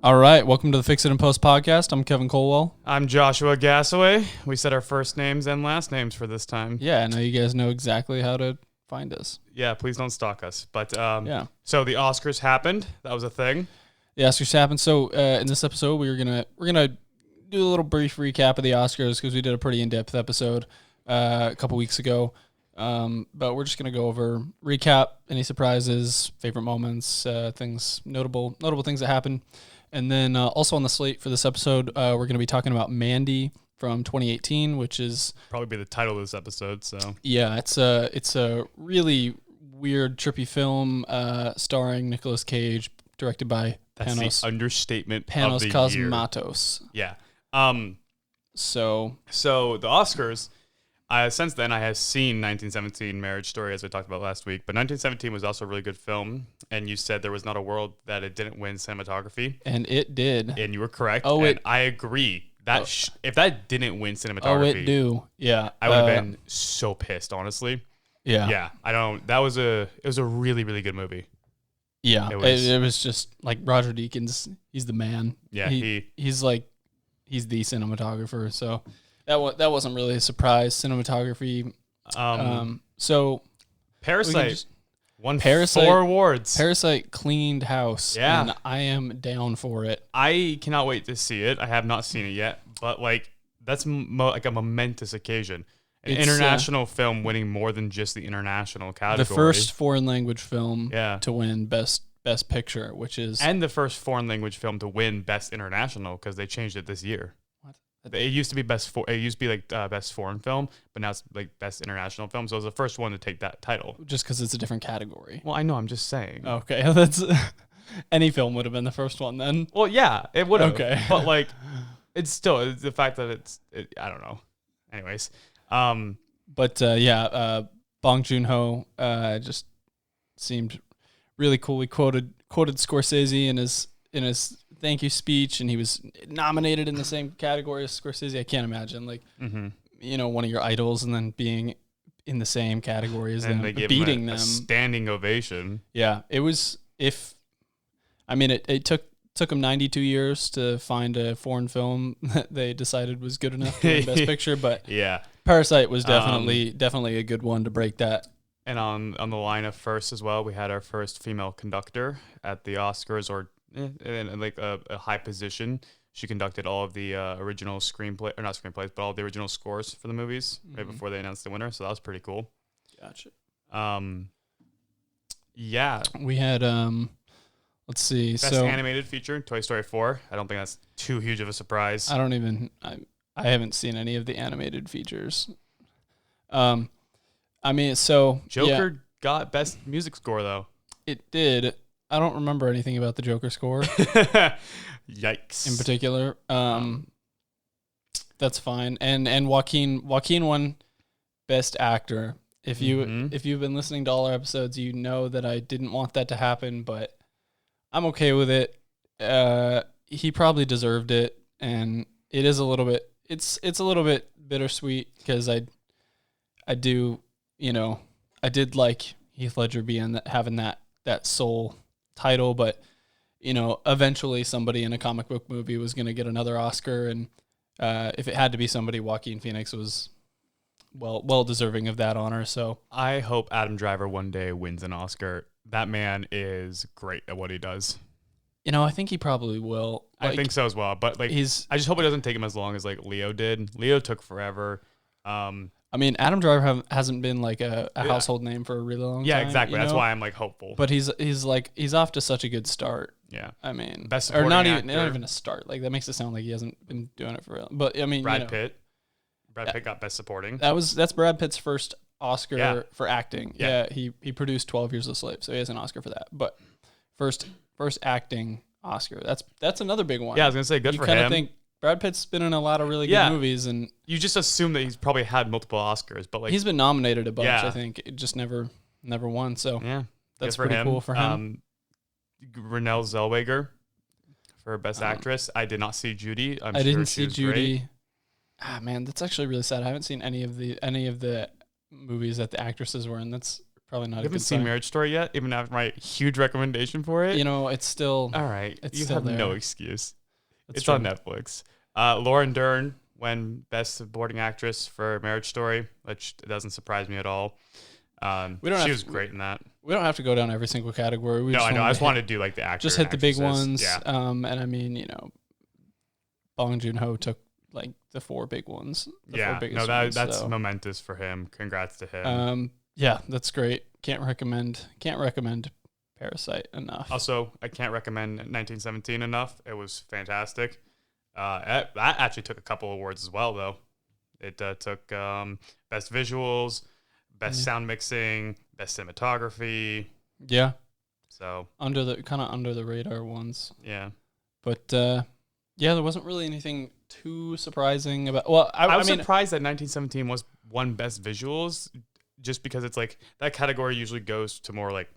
All right, welcome to the Fix It and Post podcast. I'm Kevin Colwell. I'm Joshua Gassaway. We said our first names and last names for this time. Yeah, I know you guys know exactly how to find us. Yeah, please don't stalk us. But Yeah. So the Oscars happened. That was a thing. The Oscars happened. So in this episode, we're gonna do a little brief recap of the Oscars because we did a pretty in-depth episode a couple weeks ago. But we're just gonna go over recap, any surprises, favorite moments, things notable things that happened. And then also on the slate for this episode, we're going to be talking about Mandy from 2018, which is Probably be the title of this episode. So yeah, it's a really weird, trippy film starring Nicolas Cage, directed by that's the understatement Panos of the Cosmatos. year. Yeah. So the Oscars. Since then, I have seen 1917 Marriage Story, as we talked about last week. But 1917 was also a really good film. And you said there was not a world that it didn't win cinematography. and it did. And you were correct. Oh, and I agree. That if that didn't win cinematography, Oh, it do. Yeah, I would have been so pissed, honestly. Yeah, Yeah, I don't. It was a really, really good movie. yeah. It It was, was- just like Roger Deakins. He's the man. Yeah, he's the cinematographer. So that wasn't really a surprise. Cinematography. So Parasite won Parasite- 4 awards. Parasite cleaned house. Yeah. And I am down for it. I cannot wait to see it. I have not seen it yet, but like that's like a momentous occasion. An It's, international film winning more than just the international category. The first foreign language film Yeah. to win best picture, which is and the first foreign language film to win best international because they changed it this year. What? It used to be it used to be like best foreign film, but now it's like best international film. So it was the first one to take that title. just because it's a different category. Well, I know. I'm just saying. Okay, that's any film would have been the first one then. Well, yeah, it would have. Okay. But like, it's the fact that I don't know. Anyways, But Bong Joon-ho just seemed really cool. He quoted Scorsese in his thank you speech, and he was nominated in the same category as Scorsese. I can't imagine one of your idols and then being in the same category as and them, they gave beating him a them. standing ovation. Yeah, it was. It took him 92 years to find a foreign film that they decided was good enough to win Best Picture, but Yeah. Parasite was definitely a good one to break that. And on the line of first as well, we had our first female conductor at the Oscars, or in like a high position. She conducted all of the original screenplay, or not screenplays, but all the original scores for the movies right before they announced the winner. So that was pretty cool. Gotcha. Yeah. We had let's see. Best animated feature, Toy Story 4. I don't think that's too huge of a surprise. I haven't seen any of the animated features. Joker got best music score though. It did. I don't remember anything about the Joker score Yikes. in particular. That's fine. And Joaquin won Best Actor. If you've been listening to all our episodes, you know that I didn't want that to happen, but I'm okay with it. He probably deserved it, and it is a little bit. It's a little bit bittersweet because I did like Heath Ledger having that soul title, but eventually somebody in a comic book movie was going to get another Oscar, and if it had to be somebody, Joaquin Phoenix was well deserving of that honor. So I hope Adam Driver one day wins an Oscar. That man is great at what he does. I think he probably will. I think so as well. But like, I just hope it doesn't take him as long as like Leo did. Leo took forever. Adam Driver hasn't been like a household name for a really long time. Yeah, exactly. That's why I'm like hopeful. But he's off to such a good start. Yeah. Best supporting not even a start. Like that makes it sound like he hasn't been doing it for real. But Brad Pitt got best supporting. That's Brad Pitt's first Oscar for acting. Yeah. He produced 12 Years a Slave, so he has an Oscar for that. But first acting Oscar. That's another big one. Yeah, I was gonna say good for him. You kind of think Brad Pitt's been in a lot of really good movies, and you just assume that he's probably had multiple Oscars, but like he's been nominated a bunch. Yeah. I think it just never won. So yeah, that's pretty cool for him. Renée Zellweger for Best Actress. I did not see Judy. I didn't see Judy. Man, that's actually really sad. I haven't seen any of the movies that the actresses were in. That's probably not You a haven't good seen sign. Marriage Story yet, even after my huge recommendation for it. You know, it's still All right, it's you still have there. no excuse. That's It's true. on Netflix. Lauren Dern won Best Supporting Actress for Marriage Story, which doesn't surprise me at all. We don't She have was to- great in that. We don't have to go down every single category. We No, I know. I just wanted wanted to do like the actor. just hit and the big actresses. ones. Yeah. And I mean, you know, Bong Joon-ho took like the 4 big ones. The 4 Yeah. biggest No, ones, that's so. momentous for him. Congrats to him. Yeah, that's great. Can't recommend Parasite enough. Also, I can't recommend 1917 enough. It was fantastic. That actually took a couple awards as well, though. It took best visuals, best sound mixing, best cinematography. Yeah, So under the radar ones. yeah, But yeah, there wasn't really anything too surprising about. Well, I was mean, surprised that 1917 was won best visuals, just because it's like that category usually goes to more like,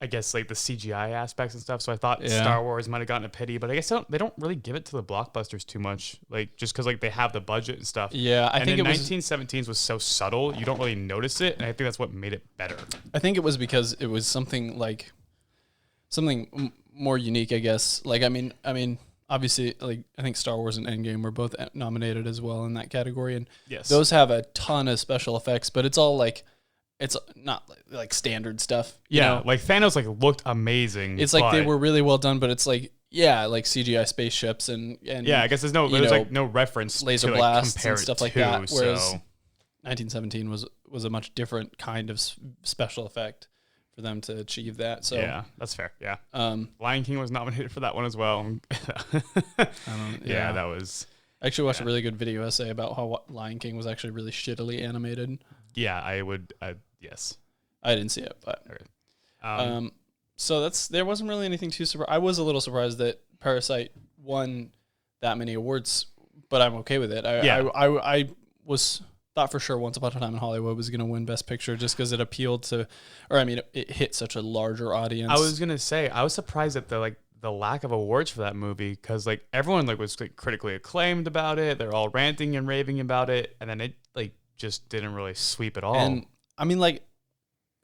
I guess, like the CGI aspects and stuff. So I thought Star Wars might have gotten a pity, but I guess they don't really give it to the blockbusters too much, like just because like they have the budget and stuff. Yeah, I think it was 1917's was so subtle you don't really notice it, and I think that's what made it better. I think it was because it was something more unique, I guess. Like, I mean, obviously, like I think Star Wars and Endgame were both nominated as well in that category, and Yes, those have a ton of special effects, but it's all like. It's not like standard stuff. You know? like Thanos like looked amazing. It's like they but- were really well done, but it's like like CGI spaceships and Yeah, I guess there's like no reference laser to, like, blasts compare and it stuff like to, that. Whereas so 1917 was a much different kind of special effect for them to achieve that. So yeah, that's fair. Yeah, um, Lion King was nominated for that one as well. Yeah, that was. I actually watched a really good video essay about how Lion King was actually really shittily animated. Yeah, I would. Yes. I didn't see it, but so there wasn't really anything too surprising. I was a little surprised that Parasite won that many awards, but I'm okay with it. I was thought for sure Once Upon a Time in Hollywood was going to win Best Picture just because it appealed to, it hit such a larger audience. I was gonna say I was surprised at the lack of awards for that movie, because like everyone like was like critically acclaimed about it. They're all ranting and raving about it, and then it like just didn't really sweep at all. And I mean, like,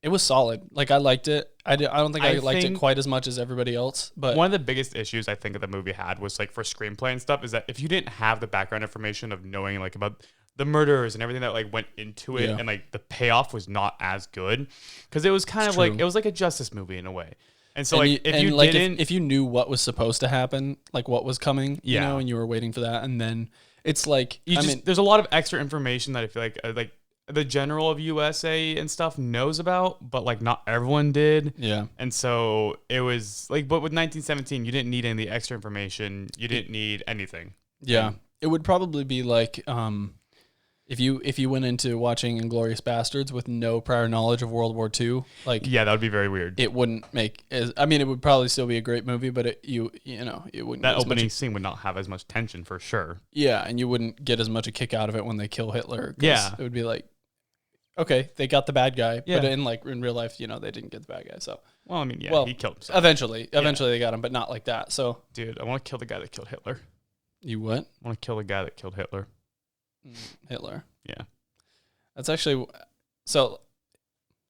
it was solid. Like, I liked it. I don't think I liked it think quite as much as everybody else. But one of the biggest issues I think that the movie had was like for screenplay and stuff is that if you didn't have the background information of knowing like about the murders and everything that like went into it, and like the payoff was not as good, because it was kind of like, it was like a justice movie in a way. And so if you knew what was supposed to happen, like what was coming, you Yeah. know, and you were waiting for that, and then it's like there's a lot of extra information that I feel like the general of USA and stuff knows about, but like not everyone did. Yeah. And so it was like, but with 1917, you didn't need any of the extra information. You didn't need anything. Yeah. It would probably be like if you went into watching Inglourious Bastards with no prior knowledge of World War II, like Yeah, that would be very weird. it wouldn't make it would probably still be a great movie, but it wouldn't That get as opening much, scene would not have as much tension for sure. and you wouldn't get as much a kick out of it when they kill Hitler. 'Cause Yeah. it would be like, okay, they got the bad guy, Yeah. but in real life, they didn't get the bad guy. So Well, I mean, yeah, Well, he killed himself. eventually they got him, but not like that. So Dude, I want to kill the guy that killed Hitler. you what? I want to kill the guy that killed Hitler. Hitler. Yeah. That's actually so.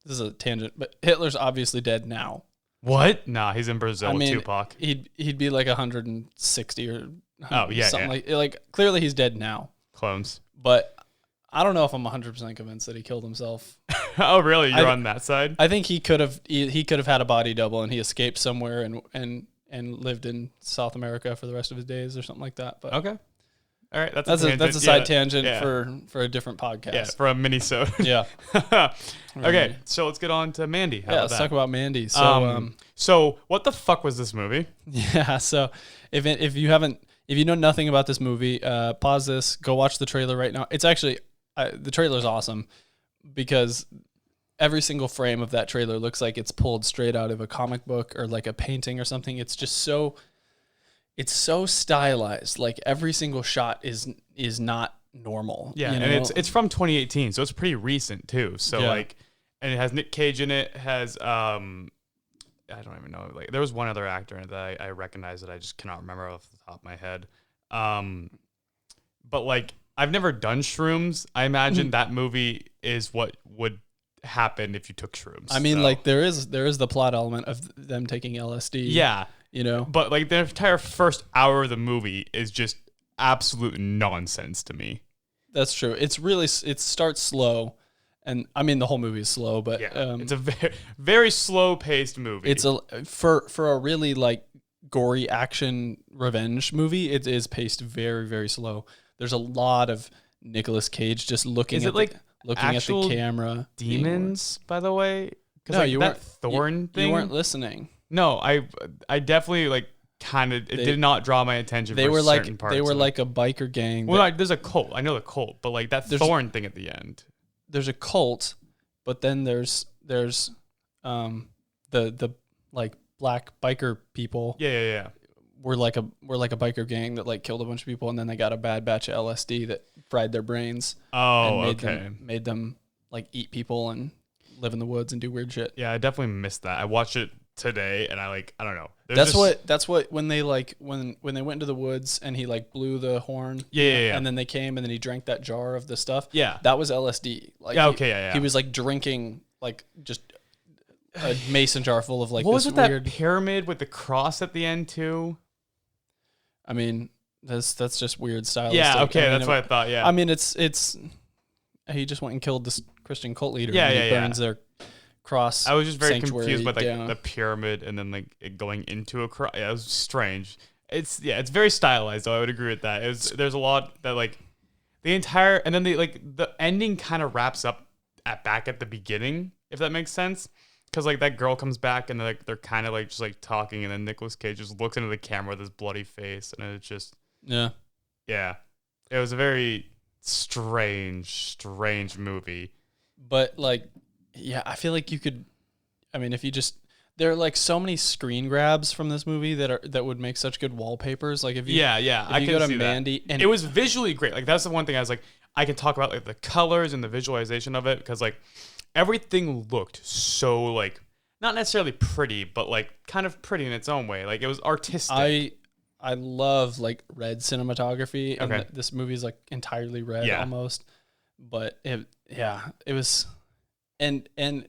This is a tangent, but Hitler's obviously dead now. What? Nah, he's in Brazil with Tupac. He'd be like 160 or something yeah. like clearly he's dead now. Clones. But I don't know if I'm 100% convinced that he killed himself. Oh, really? You're on that side? I think he could have had a body double and he escaped somewhere and lived in South America for the rest of his days or something like that. But Okay. All right, that's a side tangent yeah. for a different podcast. Yeah, for a mini-sode. Yeah. Okay, so let's get on to Mandy. How about let's that? talk about Mandy. So So what the fuck was this movie? yeah, so if you know nothing about this movie, pause this, go watch the trailer right now. It's actually the trailer's awesome because every single frame of that trailer looks like it's pulled straight out of a comic book or like a painting or something. It's just so stylized. Like every single shot is not normal. Yeah, you know? and it's from 2018, so it's pretty recent too. So like, and it has Nick Cage in it. It has I don't even know. Like there was one other actor in it that I recognize that I just cannot remember off the top of my head. But like I've never done shrooms. I imagine that movie is what would happen if you took shrooms. I mean, so. like there is the plot element of them taking LSD. Yeah. You know, But like the entire first hour of the movie is just absolute nonsense to me. that's true. It starts slow, and I mean the whole movie is slow, but Yeah, it's a very, very slow paced movie. it's for a really like gory action revenge movie. It is paced very, very slow. There's a lot of Nicolas Cage just looking at the camera. Demons, by the way? No, like you that weren't. thorn thing. You weren't listening. No, I definitely like kind of. It did not draw my attention. They for were certain parts they were of it. like a biker gang. Well, there's a cult. I know the cult, but like that thorn thing at the end. There's a cult, but then there's the like black biker people. Yeah. We're like a biker gang that like killed a bunch of people, and then they got a bad batch of LSD that fried their brains. Oh, and made them like eat people and live in the woods and do weird shit. Yeah, I definitely missed that. I watched it today, and I don't know. That's what when they like when they went into the woods and he like blew the horn. Yeah. And then they came and then he drank that jar of the stuff. Yeah. That was LSD. Like he was like drinking like just a mason jar full of like what this was with weird that pyramid with the cross at the end too? I mean, that's just weird stylistic. Yeah, okay, I mean, that's what I thought. Yeah. I mean, it's he just went and killed this Christian cult leader. Yeah, and yeah, he burns their cross. I was just very sanctuary confused by like down. the pyramid and then like it going into a cross. Yeah, it was strange. It's very stylized though. I would agree with that. There's a lot that like the entire and then the ending kind of wraps up back at the beginning, if that makes sense. Because like that girl comes back and they're kind of like just like talking, and then Nicolas Cage just looks into the camera with his bloody face, and it's just yeah. It was a very strange movie. But like, yeah, I feel like you could. I mean, if you just there are like so many screen grabs from this movie that would make such good wallpapers. Like if you I you can go to see Mandy that. and it was visually great. Like that's the one thing I was like I can talk about like the colors and the visualization of it because like. Everything looked so like not necessarily pretty, but like kind of pretty in its own way. Like it was artistic. I love like red cinematography, and okay. This movie is like entirely red almost. But it was, and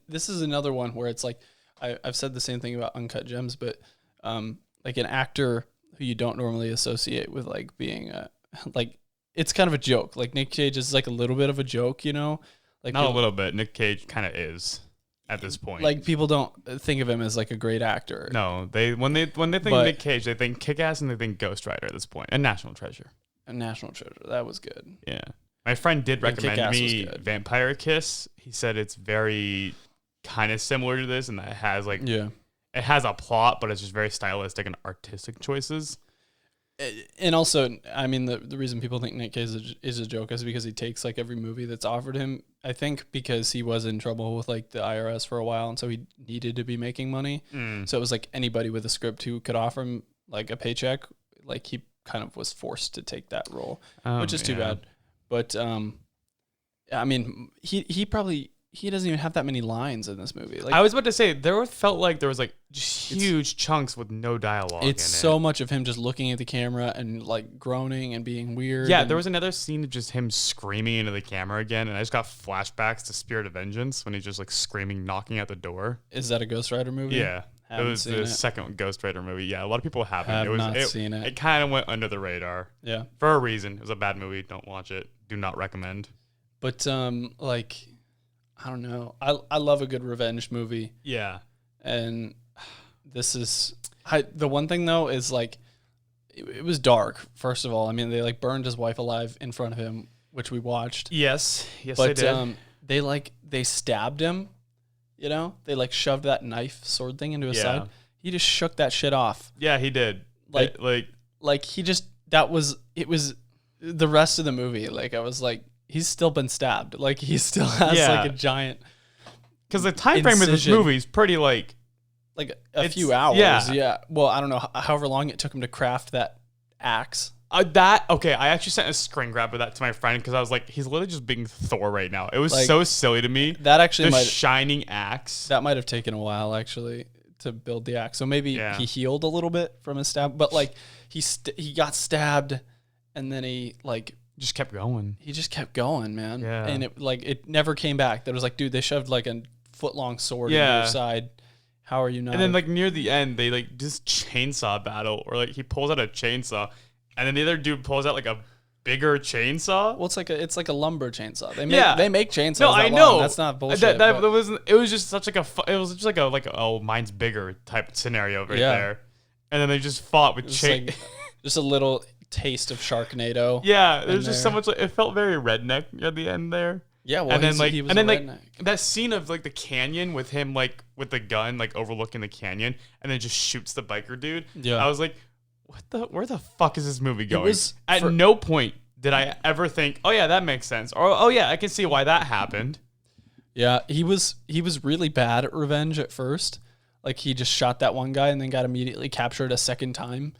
this is another one where it's like I've said the same thing about Uncut Gems, but like an actor who you don't normally associate with like being like it's kind of a joke. Like Nick Cage is like a little bit of a joke, you know. Like not a little bit. Nick Cage kind of is at this point. Like people don't think of him as like a great actor. No, when they think Nick Cage, they think Kick-Ass and they think Ghost Rider at this point, and National Treasure. And National Treasure, that was good. Yeah, my friend did recommend me Vampire Kiss. He said it's very kind of similar to this, and that it has like it has a plot, but it's just very stylistic and artistic choices. And also, I mean, the reason people think Nick Cage is a joke is because he takes like every movie that's offered him. I think because he was in trouble with like the IRS for a while, and so he needed to be making money. So it was like anybody with a script who could offer him like a paycheck, like he kind of was forced to take that role, which is too bad. But I mean, he doesn't even have that many lines in this movie. Like I was about to say, felt like there was like just huge chunks with no dialogue. It's so much of him just looking at the camera and like groaning and being weird. Yeah, there was another scene of just him screaming into the camera again, and I just got flashbacks to Spirit of Vengeance when he's just like screaming, knocking at the door. Is that a Ghost Rider movie? Yeah, it was the second Ghost Rider movie. Yeah, a lot of people haven't. Have not seen it. It kind of went under the radar. Yeah, for a reason. It was a bad movie. Don't watch it. Do not recommend. But like. I don't know. I love a good revenge movie. Yeah. And this is the one thing though is like it was dark, first of all. I mean, they like burned his wife alive in front of him, which we watched. Yes, but, they did. They stabbed him, you know? They like shoved that knife sword thing into his side. He just shook that shit off. Yeah, he did. Like he just it was the rest of the movie. Like I was like he's still been stabbed. Like he still has like a giant. Because the time frame of this movie is pretty like a few hours. Yeah. Well, I don't know. However long it took him to craft that axe. I actually sent a screen grab of that to my friend because I was like, he's literally just being Thor right now. It was like, so silly to me. That actually shining axe. That might have taken a while actually to build the axe. So maybe he healed a little bit from his stab, but like he got stabbed and then he like Just kept going. He just kept going, man. Yeah. And it never came back. That was like, dude, they shoved like a foot-long sword into your side. How are you not? And then like near the end, they like just chainsaw battle, or like he pulls out a chainsaw, and then the other dude pulls out like a bigger chainsaw. Well, it's like a lumber chainsaw. They make chainsaws. No, I know. That's not bullshit. It was just such like it was just like a oh, mine's bigger type scenario right there. And then they just fought with just a little taste of Sharknado. Yeah, there's just so much. Like, it felt very redneck at the end there. Yeah, well, and then like redneck. that scene of like the canyon with him like with the gun like overlooking the canyon, and then just shoots the biker dude. Yeah, I was like, where the fuck is this movie going? At no point did I ever think, oh yeah, that makes sense, or oh yeah, I can see why that happened. Yeah, he was really bad at revenge at first. Like he just shot that one guy and then got immediately captured a second time.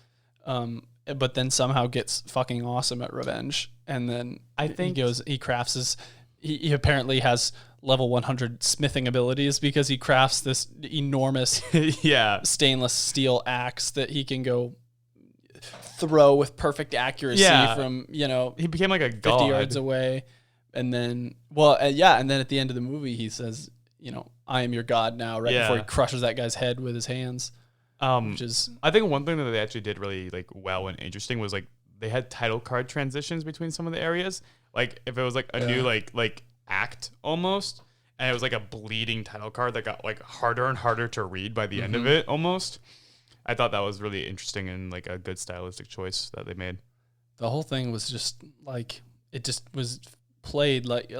But then somehow gets fucking awesome at revenge. And then I think he crafts he apparently has level 100 smithing abilities because he crafts this enormous stainless steel axe that he can go throw with perfect accuracy from, he became like a 50 god. yards away. And then, and then at the end of the movie, he says, I am your god now, right before he crushes that guy's head with his hands. Which is, I think one thing that they actually did really like well and interesting was like they had title card transitions between some of the areas. Like if it was like a new like act almost, and it was like a bleeding title card that got like harder and harder to read by the end of it almost. I thought that was really interesting and like a good stylistic choice that they made. The whole thing was just like it just was played like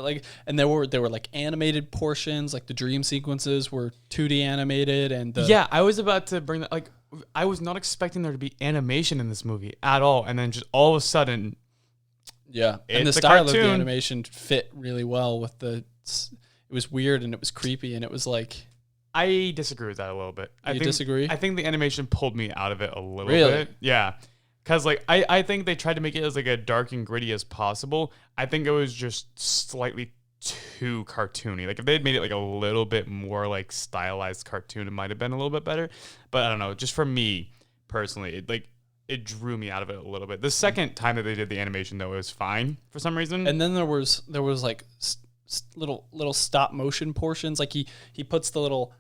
and there were like animated portions, like the dream sequences were 2D animated, and I was about to bring that, like I was not expecting there to be animation in this movie at all, and then just all of a sudden and the style of the animation fit really well with it was weird and it was creepy and it was like, I disagree with that a little bit. I disagree? I think the animation pulled me out of it a little bit. Yeah. Because, like, I think they tried to make it as, like, a dark and gritty as possible. I think it was just slightly too cartoony. Like, if they had made it, like, a little bit more, like, stylized cartoon, it might have been a little bit better. But I don't know. Just for me, personally, it drew me out of it a little bit. The second time that they did the animation, though, it was fine for some reason. And then there was like, little stop motion portions. Like, he puts the little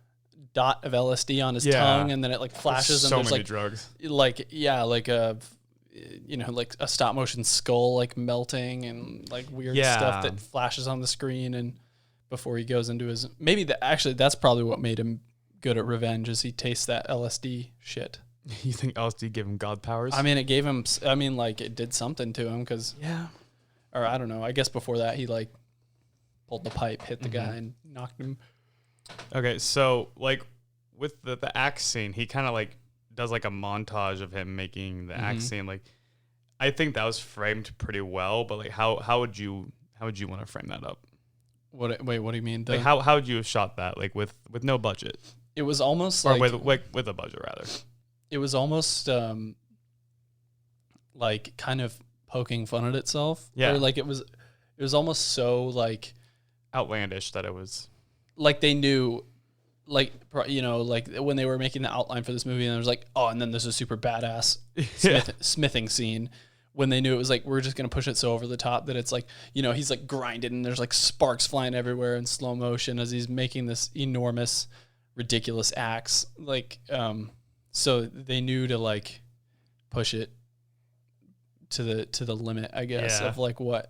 dot of LSD on his tongue, and then it, like, flashes. So and there's many like drugs. Like like a stop motion skull like melting and like weird stuff that flashes on the screen, and before he goes into his that's probably what made him good at revenge, is he tastes that LSD shit. You think LSD gave him god powers? I mean, it gave him. I mean, like it did something to him because or I don't know. I guess before that he like pulled the pipe, hit the guy, and knocked him. Okay, so like with the axe scene, he kind of like does like a montage of him making the axe scene. Like, I think that was framed pretty well, but like how would you want to frame that up? What do you mean? Like how would you have shot that? Like with no budget? It was almost or like with a budget rather. It was almost like kind of poking fun at itself. Yeah. Or like it was almost so like outlandish that it was like they knew. Like, like when they were making the outline for this movie, and it was like, oh, and then there's a super badass smithing scene. When they knew it was like, we're just going to push it so over the top that it's like, he's like grinding and there's like sparks flying everywhere in slow motion as he's making this enormous, ridiculous axe. Like, so they knew to like push it to the limit, I guess, of like what,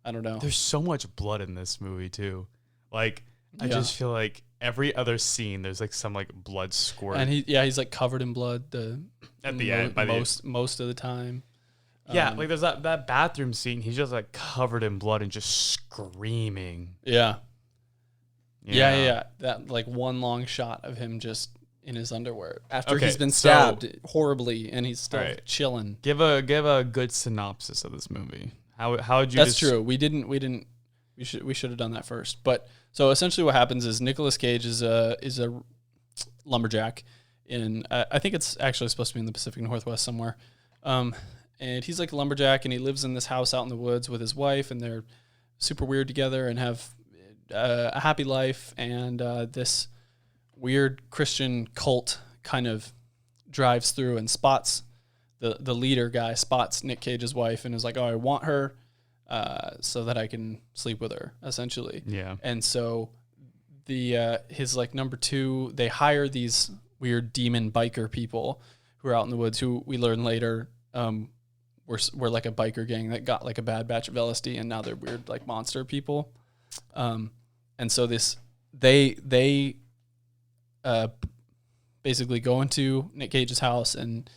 I don't know. There's so much blood in this movie too. Like, I just feel like every other scene, there's like some like blood squirt, and he's like covered in blood. At the end, most of the time. Yeah, like there's that bathroom scene. He's just like covered in blood and just screaming. Yeah. That like one long shot of him just in his underwear after he's been stabbed horribly, and he's still chilling. Give a good synopsis of this movie. How would you? That's true. We didn't. We should have done that first. But so essentially, what happens is Nicolas Cage is a lumberjack in I think it's actually supposed to be in the Pacific Northwest somewhere, and he's like a lumberjack, and he lives in this house out in the woods with his wife, and they're super weird together and have a happy life. And this weird Christian cult kind of drives through and spots the leader guy spots Nick Cage's wife and is like, oh, I want her. so that I can sleep with her, essentially. Yeah. And so his like number two, they hire these weird demon biker people who are out in the woods, who we learn later were like a biker gang that got like a bad batch of LSD, and now they're weird like monster people. And so they basically go into Nick Cage's house and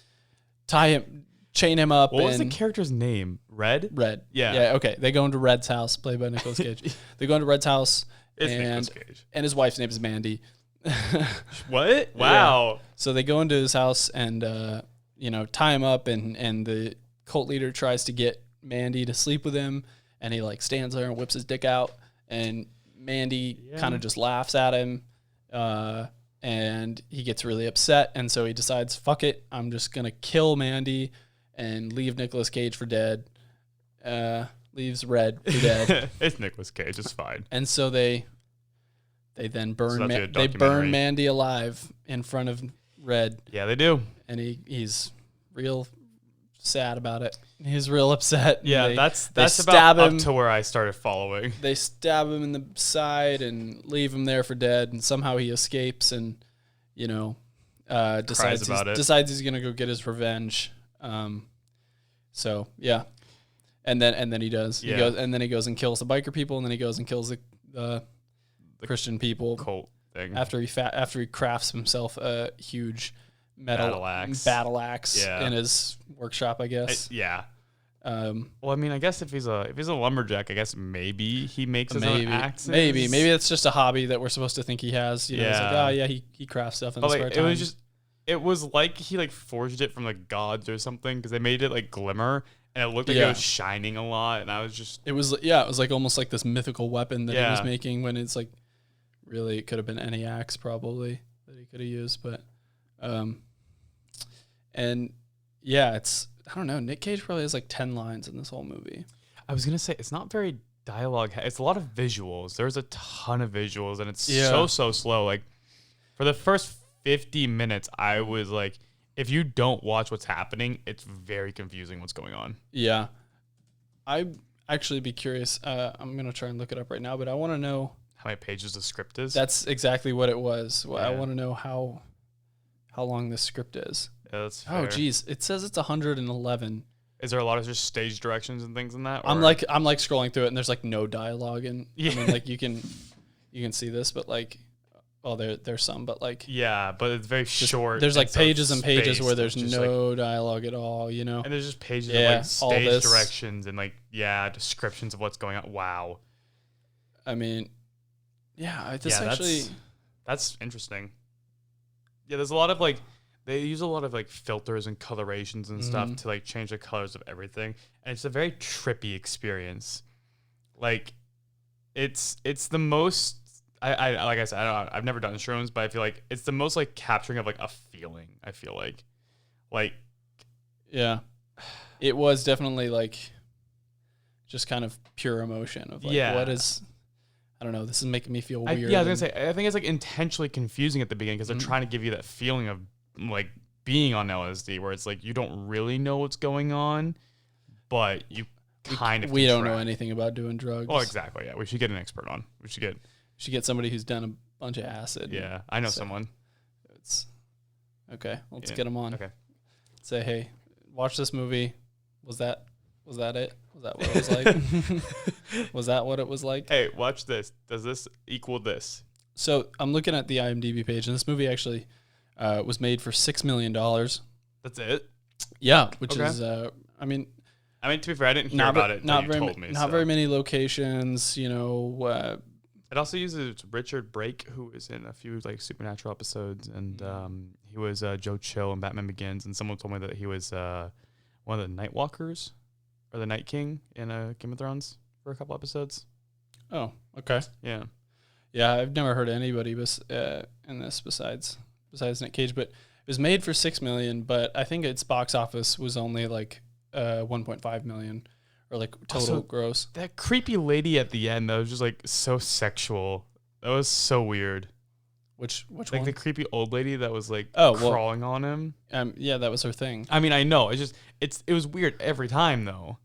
chain him up. What was the character's name? Red? Red. Yeah. Yeah, okay. They go into Red's house, played by Nicolas Cage. They go into Red's house, Nicolas Cage. And his wife's name is Mandy. What? Wow. Yeah. So they go into his house and, tie him up, and the cult leader tries to get Mandy to sleep with him, and he like stands there and whips his dick out, and Mandy kind of just laughs at him, and he gets really upset, and so he decides, fuck it, I'm just going to kill Mandy and leave Nicolas Cage for dead. Leaves Red for dead. It's Nicolas Cage. It's fine. And so they then burn they burn Mandy alive in front of Red. Yeah, they do. And he's real sad about it. He's real upset. Yeah, they that's about up to where I started following. They stab him in the side and leave him there for dead, and somehow he escapes and decides he's gonna go get his revenge. So yeah, and then he does. Yeah. He goes and kills the biker people, and then he goes and kills the Christian people cult thing after he crafts himself a huge metal battle axe in his workshop, I guess. Yeah. Well, I mean, I guess if he's a lumberjack, I guess maybe he makes his own axes. Maybe it's just a hobby that we're supposed to think he has. He's like, oh yeah, he crafts stuff in his spare time. It was like he like forged it from the gods or something, because they made it like glimmer and it looked like it was shining a lot, and I was just it was like almost like this mythical weapon that he was making, when it's like really it could have been any axe probably that he could have used, but and yeah, it's, I don't know, Nick Cage probably has like 10 lines in this whole movie. I was gonna say it's not very dialogue. It's a lot of visuals. There's a ton of visuals, and it's so slow. Like for the first 50 minutes, I was like, if you don't watch what's happening, it's very confusing what's going on. Yeah. I'd actually be curious. I'm going to try and look it up right now, but I want to know how many pages the script is. That's exactly what it was. Yeah. I want to know how long the script is. Yeah, that's fair. Oh, geez. It says it's 111. Is there a lot of just stage directions and things in that? Or? I'm like scrolling through it, and there's like no dialogue, and I mean, like you can see this, but like, there's some, but like, yeah, but it's very short. There's like pages and pages where there's no dialogue at all, And there's just pages of like stage directions and like, descriptions of what's going on. Wow. I mean, that's interesting. Yeah, there's a lot of like, they use a lot of like filters and colorations and stuff to like change the colors of everything, and it's a very trippy experience. Like, it's the most. I like I said, I've never done shrooms, but I feel like it's the most like capturing of like a feeling. I feel like, yeah, it was definitely like just kind of pure emotion of like, what is, I don't know, this is making me feel weird. I was gonna say, I think it's like intentionally confusing at the beginning, because they're trying to give you that feeling of like being on LSD, where it's like you don't really know what's going on, but you kind of we don't know anything about doing drugs. Oh, exactly. Yeah, we should get an expert on. We should get somebody who's done a bunch of acid. Yeah, I know someone. It's okay. Let's get them on. Okay. Say, hey, watch this movie. Was that it? Was that what it was like? Was that what it was like? Hey, watch this. Does this equal this? So I'm looking at the IMDb page, and this movie actually was made for $6 million. That's it? Yeah, which is, I mean, to be fair, I didn't hear about it until you told me. Not very many locations, It also uses Richard Brake, who was in a few like Supernatural episodes, and he was Joe Chill in Batman Begins, and someone told me that he was one of the Night Walkers or the Night King in Game of Thrones for a couple episodes. Oh, okay. Yeah. Yeah, I've never heard of anybody in this besides Nick Cage, but it was made for $6 million, but I think its box office was only like 1.5 million. Or like total gross. That creepy lady at the end that was just like so sexual. That was so weird. Which like one? The creepy old lady that was like crawling on him. Yeah, that was her thing. I mean, I know. It was weird every time though.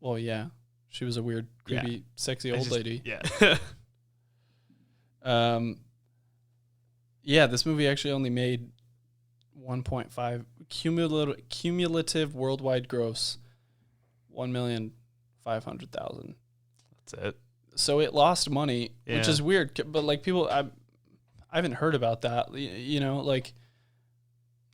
Well, yeah. She was a weird, creepy, sexy old lady. Yeah. Yeah, this movie actually only made 1.5 cumulative worldwide gross, 1,500,000. That's it. So it lost money, Yeah. which is weird. But like people, I haven't heard about that. You know, like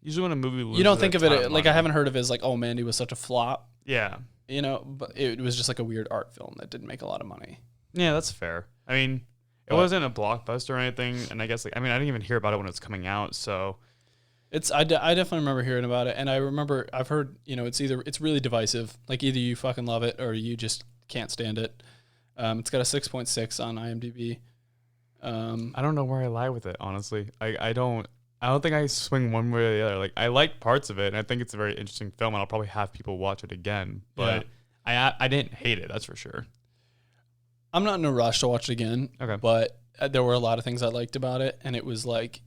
Usually when a movie loses you don't think of it like money. I haven't heard of it as like, oh, Mandy was such a flop. Yeah. You know, but it was just like a weird art film that didn't make a lot of money. Yeah, that's fair. I mean, it wasn't a blockbuster or anything, and I guess I didn't even hear about it when it was coming out, so I definitely remember hearing about it, and I've heard, you know, it's really divisive. Like either you fucking love it or you just can't stand it. It's got a 6.6 on IMDb. I don't know where I lie with it, honestly. I don't think I swing one way or the other. Like I like parts of it, and I think it's a very interesting film, and I'll probably have people watch it again. But I didn't hate it, that's for sure. I'm not in a rush to watch it again. Okay. But there were a lot of things I liked about it, and it was like,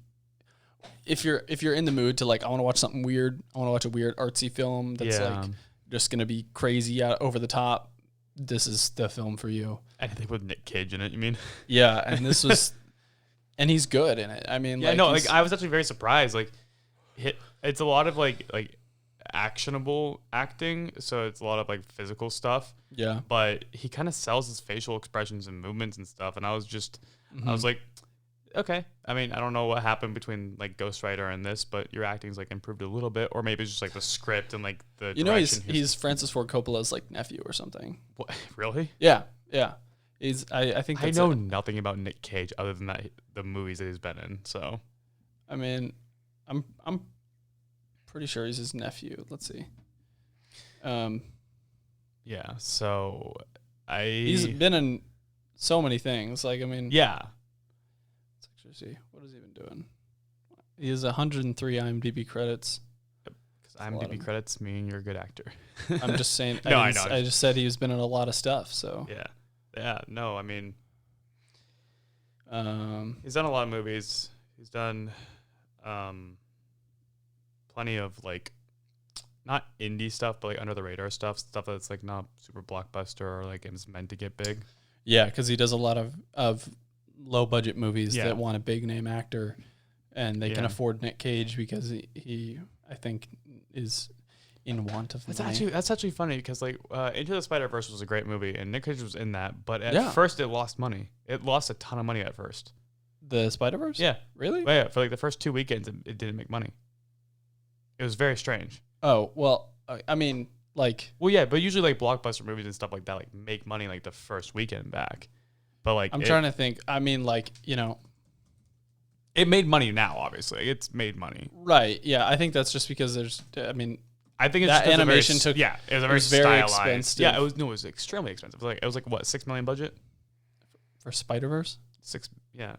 if you're in the mood to like, I want to watch something weird, I want to watch a weird artsy film that's like just gonna be crazy over the top, this is the film for you. Anything with Nick Cage in it, you mean? Yeah, and this was, and he's good in it. I mean, I was actually very surprised. Like, it's a lot of like actionable acting, so it's a lot of like physical stuff. Yeah, but he kind of sells his facial expressions and movements and stuff, and I was like, okay. I mean, I don't know what happened between like Ghost Rider and this, but your acting's like improved a little bit, or maybe it's just like the script and like the direction. He's Francis Ford Coppola's like nephew or something. What? Really? Yeah. I think I know nothing about Nick Cage other than the movies that he's been in. So, I mean, I'm pretty sure he's his nephew. Let's see. Yeah. So he's been in so many things. Like, I mean, yeah. Let's actually see what is he even doing. He has 103 IMDb credits. Because IMDb credits mean you're a good actor. I'm just saying. No, I know. I just said he's been in a lot of stuff. So yeah. No, I mean, he's done a lot of movies. He's done plenty of like not indie stuff, but like under the radar stuff that's like not super blockbuster or like it's meant to get big. Yeah, because he does a lot of low budget movies that want a big name actor, and they can afford Nick Cage because he I think is in want of money. That's actually funny because like Into the Spider-Verse was a great movie and Nick Cage was in that, but at first it lost money. It lost a ton of money at first. The Spider-Verse? Yeah. Really? Yeah, for like the first 2 weekends it didn't make money. It was very strange. Oh, well, I mean, like... Well, yeah, but usually like blockbuster movies and stuff like that like make money like the first weekend back. But like... I'm trying to think. I mean, like, you know... It made money now, obviously. It's made money. Right, yeah. I think that's just because there's... I mean... I think it's that just animation it was a very stylized. Expensive. Yeah, it was extremely expensive. It was like what, $6 million budget? For Spider-Verse? $6 billion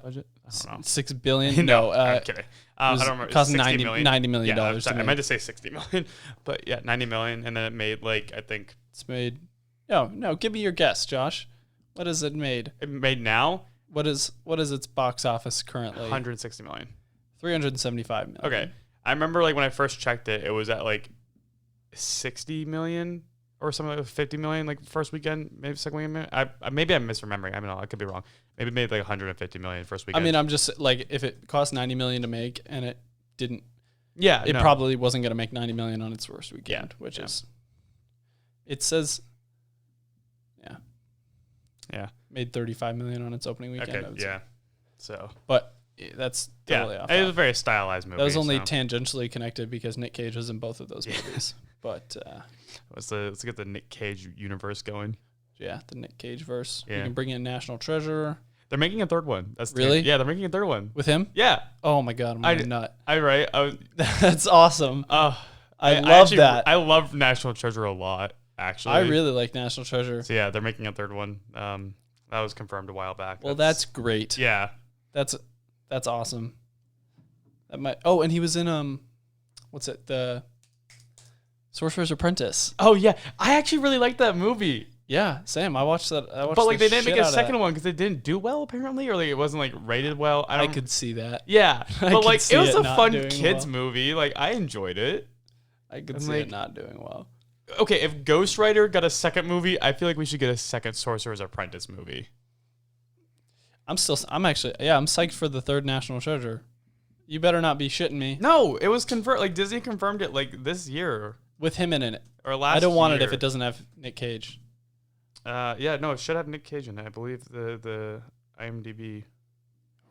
budget? I don't know. $6 billion? No, I'm kidding. I don't remember. Cost $90 million. Yeah, sorry, I meant to say $60 million, but yeah, $90 million, and then it made like I think it's made. No, give me your guess, Josh. What is it made? It made now. What is its box office currently? $160 million. $375 million. Okay, I remember like when I first checked it, it was at like $60 million. Or something like 50 million, like first weekend, maybe second weekend. Maybe I'm misremembering. I mean, I could be wrong. Maybe it made like 150 million first weekend. I mean, I'm just like, if it cost 90 million to make and it didn't, it probably wasn't going to make 90 million on its first weekend, which is, it says, made 35 million on its opening weekend. Okay, yeah. So, but that's totally off. It was a very stylized movie. That was only tangentially connected because Nick Cage was in both of those movies. But let's get the Nick Cage universe going. Yeah, the Nick Cage verse. Yeah. You can bring in National Treasure. They're making a third one. That's really? Yeah, they're making a third one with him. Yeah. Oh my god, I'm a nut. That's awesome. I love that. I love National Treasure a lot. Actually, I really like National Treasure. So yeah, they're making a third one. That was confirmed a while back. Well, that's great. Yeah, that's awesome. That might. Oh, and he was in what's it? The Sorcerer's Apprentice. Oh yeah, I actually really liked that movie. Yeah, same. I watched that. But like they didn't make a second one because they didn't do well apparently, or like it wasn't like rated well. I could see that. Yeah, but like it was a fun kids well. movie. Like I enjoyed it. I could see it not doing well. Okay, if Ghost Rider got a second movie, I feel like we should get a second Sorcerer's Apprentice movie. I'm psyched for the third National Treasure. You better not be shitting me. No, it was confirmed. Like Disney confirmed it like this year With him in it. or last. I don't want it year. if it doesn't have Nick Cage. Yeah, no, it should have Nick Cage in it. I believe the IMDb.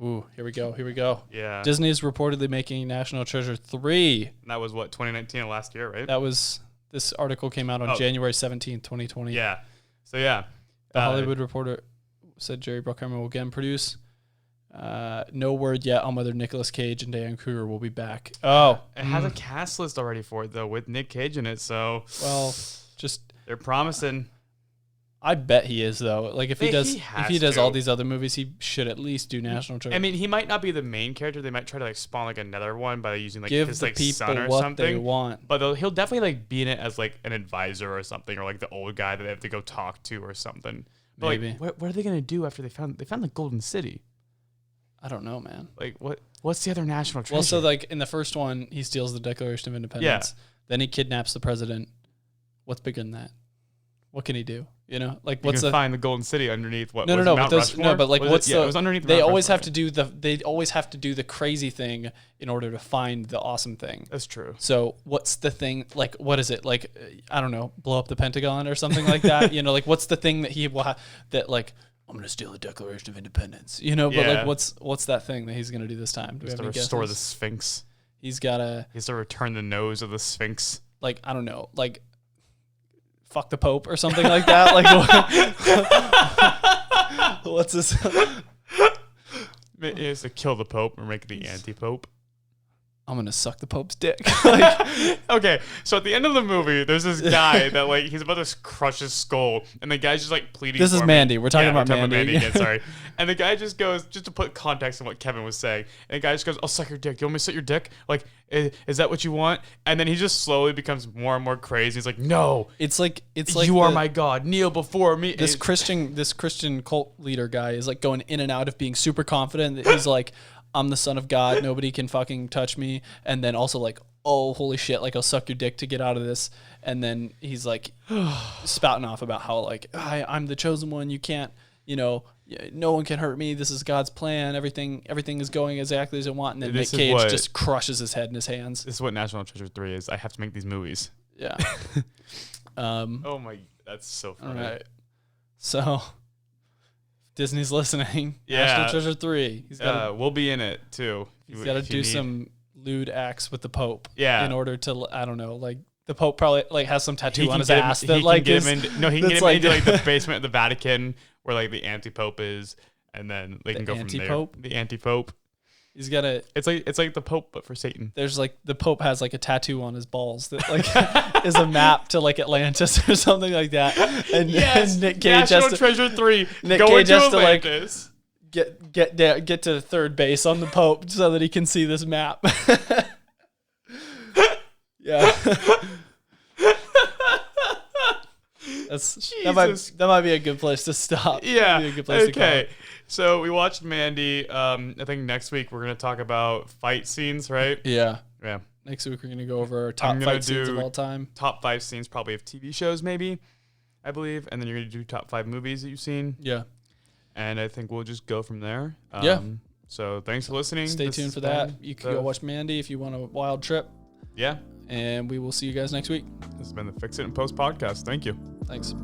Ooh, here we go. Yeah, Disney is reportedly making National Treasure 3. and that was what 2019 last year, right? This article came out on January 17th, 2020. Yeah. So yeah, The Hollywood Reporter said Jerry Bruckheimer will again produce. No word yet on whether Nicolas Cage and Diane Kruger will be back. Oh, it has a cast list already for it though, with Nick Cage in it. So they're promising. I bet he is though. Like if he does all these other movies, he should at least do National Treasure. I mean, he might not be the main character. They might try to like spawn like another one by using like Give his the like people son or what something. they want. But he'll definitely like be in it as like an advisor or something, or like the old guy that they have to go talk to or something. But Maybe. like, what are they gonna do after they found the Golden City? I don't know, man. Like what's the other national treasure? Well, so like in the first one, he steals the Declaration of Independence. Yeah. Then he kidnaps the president. What's bigger than that? What can he do? You know, like you what's can find the Golden City underneath what? No, was no, it, Mount but Rushmore? no, but like Was it? Yeah, it was underneath. They Mount always Rushmore. have to do the crazy thing in order to find the awesome thing. That's true. So what's the thing? Like what is it? Like I don't know, blow up the Pentagon or something like that. You know, like what's the thing that he will that like I'm gonna steal the Declaration of Independence. You know, but like what's that thing that he's gonna do this time? Do we have to any restore guesses? the Sphinx. He has to return the nose of the Sphinx. Like I don't know, like fuck the Pope or something like that. Like what's this? He has to kill the Pope or make the anti-Pope. I'm gonna suck the Pope's dick. Okay, so at the end of the movie, there's this guy that like he's about to crush his skull, and the guy's just like pleading. This is Mandy. We're talking about Mandy again. Sorry, and the guy just goes, just to put context on what Kevin was saying, and the guy just goes, "I'll suck your dick. You want me to suck your dick? Like, is that what you want?" And then he just slowly becomes more and more crazy. He's like, "No, it's like you are my God. Kneel before me." This Christian cult leader guy is like going in and out of being super confident that he's like, I'm the son of God. Nobody can fucking touch me. And then also like, oh, holy shit. Like I'll suck your dick to get out of this. And then he's like spouting off about how like, I'm the chosen one. You can't, no one can hurt me. This is God's plan. Everything is going exactly as I want. And then Nick Cage just crushes his head in his hands. This is what National Treasure 3 is. I have to make these movies. Yeah. Oh my, that's so funny. All right. So Disney's listening. Yeah. National Treasure 3. We'll be in it too. He's got to do some lewd acts with the Pope. Yeah. In order to, I don't know, like the Pope probably like has some tattoo on his ass that like is. He can get him into like the basement of the Vatican where like the anti-Pope is, and then they can go from there. The anti-Pope. He's got a. It's like the Pope but for Satan. There's like the Pope has like a tattoo on his balls that like is a map to like Atlantis or something like that. And, yes, and Nick Cage National Treasure 3. Nick Cage has to like get to third base on the Pope so that he can see this map. Yeah. That might be a good place to stop. Yeah. Be a good place to okay. So we watched Mandy. I think next week we're gonna talk about fight scenes, right? Yeah. Yeah. Next week we're gonna go over our top fight scenes of all time. Top 5 scenes, probably of TV shows, maybe. I believe, and then you're gonna do top 5 movies that you've seen. Yeah. And I think we'll just go from there. Yeah. So thanks for listening. Stay tuned for that. You can go watch Mandy if you want a wild trip. Yeah. And we will see you guys next week. This has been the Fix It and Post podcast. Thank you. Thanks.